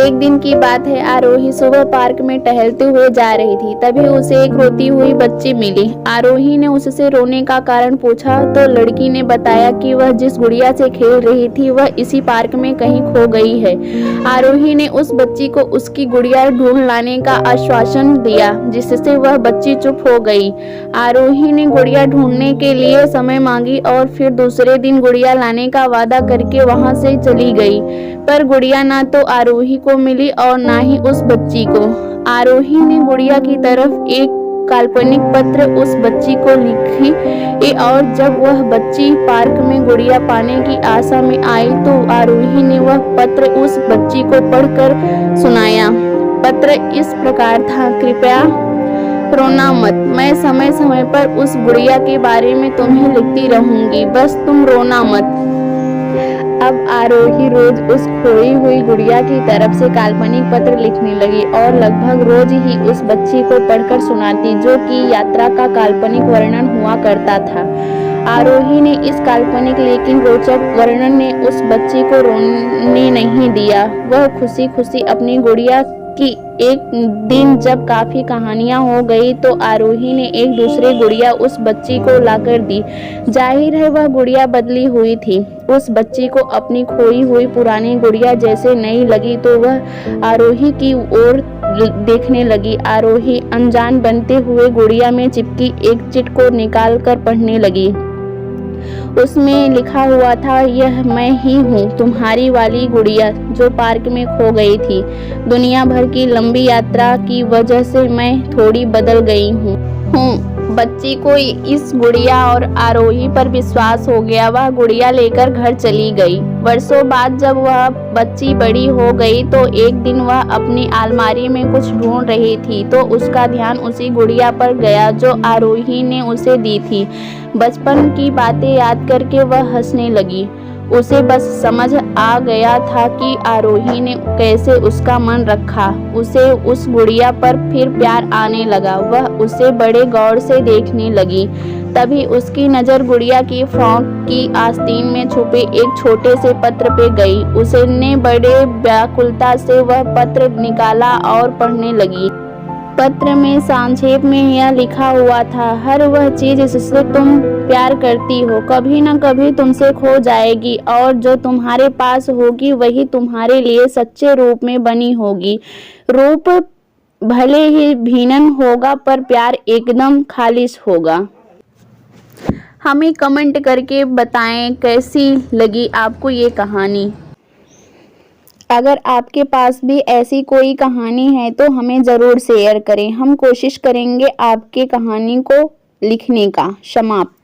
एक दिन की बात है, आरोही सुबह पार्क में टहलते हुए जा रही थी। तभी उसे एक रोती हुई बच्ची मिली। आरोही ने उससे रोने का कारण पूछा तो लड़की ने बताया कि वह जिस गुड़िया से खेल रही थी वह इसी पार्क में कहीं खो गई है। आरोही ने उस बच्ची को उसकी गुड़िया ढूंढ लाने का आश्वासन दिया, जिससे वह बच्ची चुप हो गई। आरोही ने गुड़िया ढूंढने के लिए समय मांगी और फिर दूसरे दिन गुड़िया लाने का वादा करके वहां से चली गई। पर गुड़िया ना तो आरोही को मिली और ना ही उस बच्ची को। आरोही ने गुड़िया की तरफ एक काल्पनिक पत्र उस बच्ची को लिखी और जब वह बच्ची पार्क में गुड़िया पाने की आशा में आई तो आरोही ने वह पत्र उस बच्ची को पढ़कर सुनाया। पत्र इस प्रकार था, कृपया रोना मत, मैं समय समय पर उस गुड़िया के बारे में तुम्हें लिखती रहूंगी, बस तुम रोना मत। अब आरोही रोज उस खोई हुई गुड़िया की तरफ से काल्पनिक पत्र लिखने लगी और लगभग रोज ही उस बच्ची को पढ़कर सुनाती, जो कि यात्रा का काल्पनिक वर्णन हुआ करता था। आरोही ने इस काल्पनिक लेकिन रोचक वर्णन ने उस बच्ची को रोने नहीं दिया। वह खुशी खुशी अपनी गुड़िया की एक दिन जब काफी कहानियां हो गई तो आरोही ने एक दूसरी गुड़िया उस बच्ची को लाकर दी। जाहिर है वह गुड़िया बदली हुई थी। उस बच्ची को अपनी खोई हुई पुरानी गुड़िया जैसे नई लगी तो वह आरोही की ओर देखने लगी। आरोही अनजान बनते हुए गुड़िया में चिपकी एक चिट को निकाल कर पढ़ने लगी। उसमें लिखा हुआ था, यह मैं ही हूँ, तुम्हारी वाली गुड़िया जो पार्क में खो गई थी। दुनिया भर की लंबी यात्रा की वजह से मैं थोड़ी बदल गई हूँ। बच्ची को इस गुड़िया और आरोही पर विश्वास हो गया। वह गुड़िया लेकर घर चली गई। वर्षों बाद जब वह बच्ची बड़ी हो गई तो एक दिन वह अपनी अलमारी में कुछ ढूंढ रही थी तो उसका ध्यान उसी गुड़िया पर गया जो आरोही ने उसे दी थी। बचपन की बातें याद करके वह हंसने लगी। उसे बस समझ आ गया था कि आरोही ने कैसे उसका मन रखा। उसे उस गुड़िया पर फिर प्यार आने लगा। वह उसे बड़े गौर से देखने लगी। तभी उसकी नज़र गुड़िया की फ्रॉक की आस्तीन में छुपे एक छोटे से पत्र पे गई। उसने बड़े व्याकुलता से वह पत्र निकाला और पढ़ने लगी। पत्र में संक्षेप में यह लिखा हुआ था, हर वह चीज जिससे तुम प्यार करती हो कभी न कभी तुमसे खो जाएगी और जो तुम्हारे पास होगी वही तुम्हारे लिए सच्चे रूप में बनी होगी। रूप भले ही भिन्न होगा पर प्यार एकदम खालिश होगा। हमें कमेंट करके बताएं कैसी लगी आपको ये कहानी। अगर आपके पास भी ऐसी कोई कहानी है तो हमें ज़रूर शेयर करें। हम कोशिश करेंगे आपके कहानी को लिखने का। समाप्त।